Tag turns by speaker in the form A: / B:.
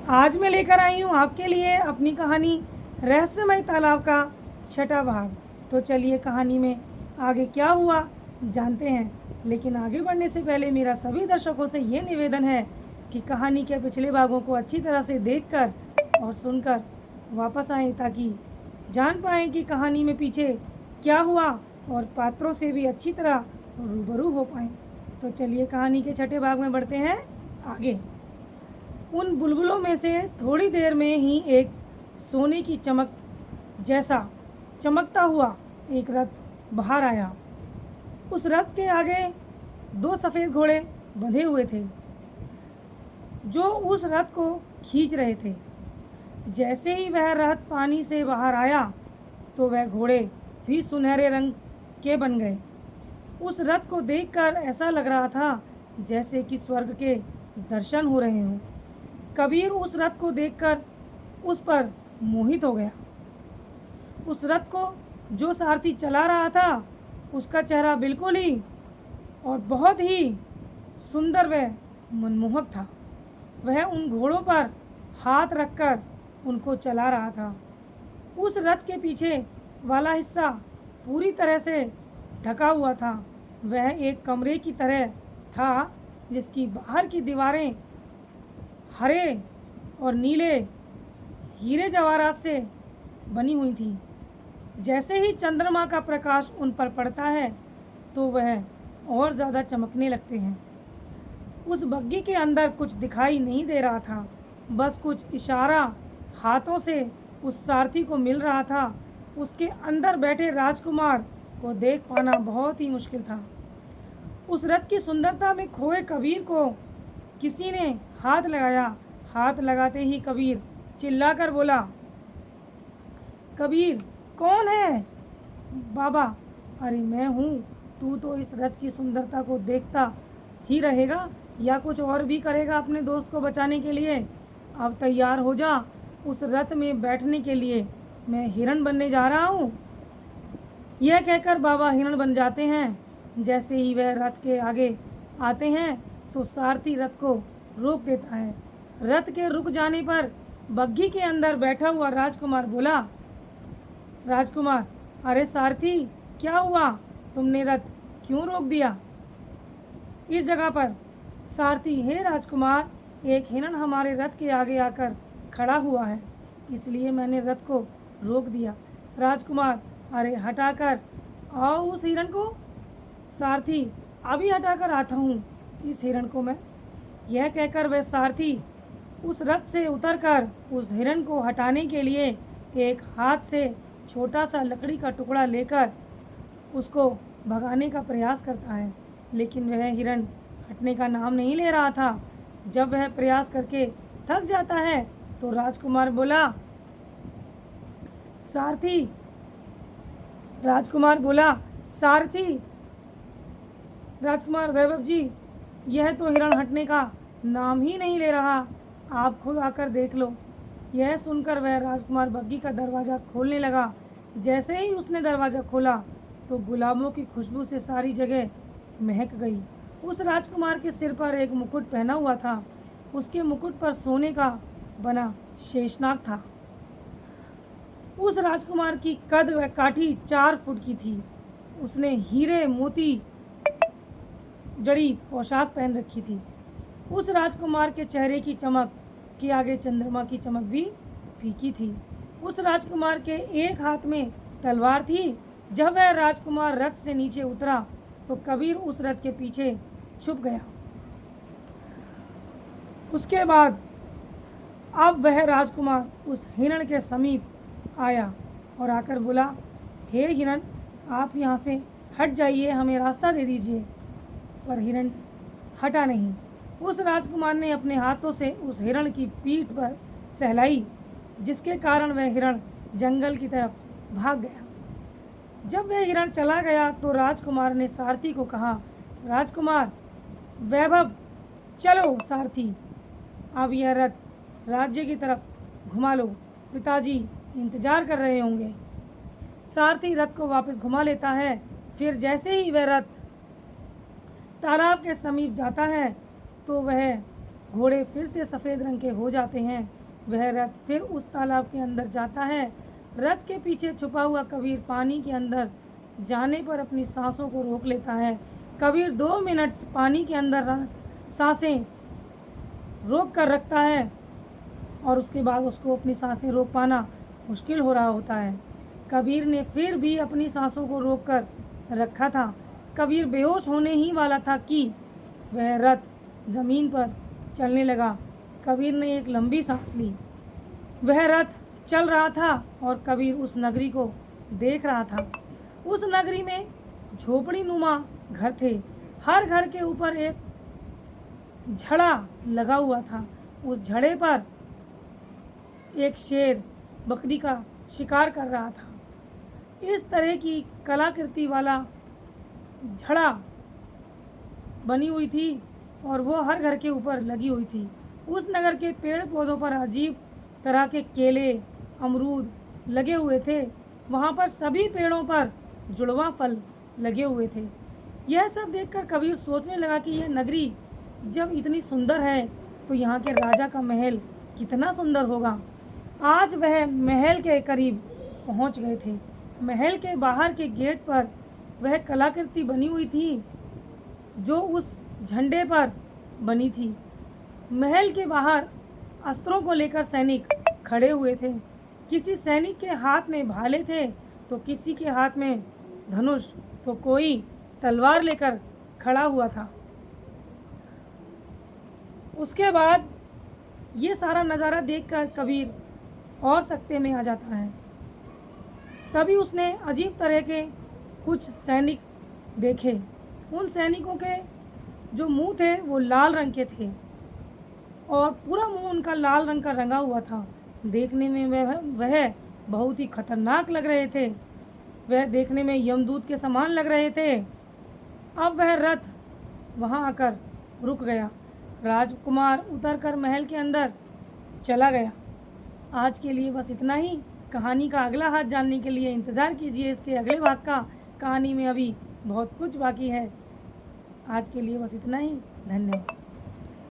A: आज मैं लेकर आई हूँ आपके लिए अपनी कहानी रहस्यमय तालाब का छठा भाग। तो चलिए कहानी में आगे क्या हुआ जानते हैं। लेकिन आगे बढ़ने से पहले मेरा सभी दर्शकों से ये निवेदन है कि कहानी के पिछले भागों को अच्छी तरह से देखकर और सुनकर वापस आएं ताकि जान पाएं कि कहानी में पीछे क्या हुआ और पात्रों से भी अच्छी तरह रूबरू हो पाएं। तो चलिए कहानी के छठे भाग में बढ़ते हैं आगे। उन बुलबुलों में से थोड़ी देर में ही एक सोने की चमक जैसा चमकता हुआ एक रथ बाहर आया। उस रथ के आगे दो सफ़ेद घोड़े बंधे हुए थे जो उस रथ को खींच रहे थे। जैसे ही वह रथ पानी से बाहर आया तो वह घोड़े भी सुनहरे रंग के बन गए। उस रथ को देखकर ऐसा लग रहा था जैसे कि स्वर्ग के दर्शन हो रहे हों। कबीर उस रथ को देखकर उस पर मोहित हो गया। उस रथ को जो सारथी चला रहा था उसका चेहरा बिल्कुल ही और बहुत ही सुंदर व मनमोहक था। वह उन घोड़ों पर हाथ रखकर उनको चला रहा था। उस रथ के पीछे वाला हिस्सा पूरी तरह से ढका हुआ था। वह एक कमरे की तरह था जिसकी बाहर की दीवारें हरे और नीले हीरे जवाहरात से बनी हुई थी। जैसे ही चंद्रमा का प्रकाश उन पर पड़ता है तो वह और ज़्यादा चमकने लगते हैं। उस बग्गी के अंदर कुछ दिखाई नहीं दे रहा था, बस कुछ इशारा हाथों से उस सारथी को मिल रहा था। उसके अंदर बैठे राजकुमार को देख पाना बहुत ही मुश्किल था। उस रथ की सुंदरता में खोए कबीर को किसी ने हाथ लगाया। हाथ लगाते ही कबीर चिल्लाकर बोला, कबीर कौन है? बाबा, अरे मैं हूँ। तू तो इस रथ की सुंदरता को देखता ही रहेगा या कुछ और भी करेगा अपने दोस्त को बचाने के लिए? अब तैयार हो जा, उस रथ में बैठने के लिए मैं हिरण बनने जा रहा हूँ। यह कहकर बाबा हिरण बन जाते हैं। जैसे ही वह रथ के आगे आते हैं तो सारथी रथ को रोक देता है। रथ के रुक जाने पर बग्घी के अंदर बैठा हुआ राजकुमार बोला, राजकुमार, अरे सारथी क्या हुआ? तुमने रथ क्यों रोक दिया इस जगह पर? सारथी, हे राजकुमार, एक हिरण हमारे रथ के आगे आकर खड़ा हुआ है, इसलिए मैंने रथ को रोक दिया। राजकुमार, अरे हटाकर आओ उस हिरण को। सारथी, अभी हटाकर आता हूँ इस हिरण को मैं। यह कहकर वह सारथी उस रथ से उतरकर उस हिरण को हटाने के लिए एक हाथ से छोटा सा लकड़ी का टुकड़ा लेकर उसको भगाने का प्रयास करता है, लेकिन वह हिरण हटने का नाम नहीं ले रहा था। जब वह प्रयास करके थक जाता है तो राजकुमार बोला, सारथी, राजकुमार वैभव जी, यह तो हिरण हटने का नाम ही नहीं ले रहा, आप खुद आकर देख लो। यह सुनकर वह राजकुमार बग्गी का दरवाज़ा खोलने लगा। जैसे ही उसने दरवाज़ा खोला तो गुलाबों की खुशबू से सारी जगह महक गई। उस राजकुमार के सिर पर एक मुकुट पहना हुआ था। उसके मुकुट पर सोने का बना शेषनाग था। उस राजकुमार की कद व काठी 4 फुट की थी। उसने हीरे मोती जड़ी पोशाक पहन रखी थी। उस राजकुमार के चेहरे की चमक के आगे चंद्रमा की चमक भी फीकी थी। उस राजकुमार के एक हाथ में तलवार थी। जब वह राजकुमार रथ से नीचे उतरा तो कबीर उस रथ के पीछे छुप गया। उसके बाद अब वह राजकुमार उस हिरण के समीप आया और आकर बोला, हे हिरण, आप यहाँ से हट जाइए, हमें रास्ता दे दीजिए। पर हिरण हटा नहीं। उस राजकुमार ने अपने हाथों से उस हिरण की पीठ पर सहलाई, जिसके कारण वह हिरण जंगल की तरफ भाग गया। जब वह हिरण चला गया तो राजकुमार ने सारथी को कहा, राजकुमार वैभव, चलो सारथी, अब यह रथ राज्य की तरफ घुमा लो, पिताजी इंतजार कर रहे होंगे। सारथी रथ को वापस घुमा लेता है। फिर जैसे ही वह रथ तालाब के समीप जाता है तो वह घोड़े फिर से सफ़ेद रंग के हो जाते हैं। वह रथ फिर उस तालाब के अंदर जाता है। रथ के पीछे छुपा हुआ कबीर पानी के अंदर जाने पर अपनी सांसों को रोक लेता है। कबीर 2 मिनट पानी के अंदर सांसें रोक कर रखता है और उसके बाद उसको अपनी सांसें रोक पाना मुश्किल हो रहा होता है। कबीर ने फिर भी अपनी सांसों को रोक कर रखा था। कबीर बेहोश होने ही वाला था कि वह रथ ज़मीन पर चलने लगा। कबीर ने एक लंबी सांस ली। वह रथ चल रहा था और कबीर उस नगरी को देख रहा था। उस नगरी में झोपड़ी नुमा घर थे। हर घर के ऊपर एक झड़ा लगा हुआ था। उस झड़े पर एक शेर बकरी का शिकार कर रहा था। इस तरह की कलाकृति वाला झड़ा बनी हुई थी और वो हर घर के ऊपर लगी हुई थी। उस नगर के पेड़ पौधों पर अजीब तरह के केले, अमरूद लगे हुए थे। वहाँ पर सभी पेड़ों पर जुड़वा फल लगे हुए थे। यह सब देखकर कबीर सोचने लगा कि यह नगरी जब इतनी सुंदर है तो यहाँ के राजा का महल कितना सुंदर होगा। आज वह महल के करीब पहुँच गए थे। महल के बाहर के गेट पर वह कलाकृति बनी हुई थी जो उस झंडे पर बनी थी। महल के बाहर अस्त्रों को लेकर सैनिक खड़े हुए थे। किसी सैनिक के हाथ में भाले थे तो किसी के हाथ में धनुष, तो कोई तलवार लेकर खड़ा हुआ था। उसके बाद ये सारा नज़ारा देखकर कबीर और सकते में आ जाता है। तभी उसने अजीब तरह के कुछ सैनिक देखे। उन सैनिकों के जो मुंह थे वो लाल रंग के थे और पूरा मुंह उनका लाल रंग का रंगा हुआ था। देखने में वह बहुत ही खतरनाक लग रहे थे। वह देखने में यमदूत के समान लग रहे थे। अब वह रथ वहाँ आकर रुक गया। राजकुमार उतरकर महल के अंदर चला गया। आज के लिए बस इतना ही। कहानी का अगला हाथ जानने के लिए इंतज़ार कीजिए इसके अगले भाग का। कहानी में अभी बहुत कुछ बाकी है। आज के लिए बस इतना ही। धन्यवाद।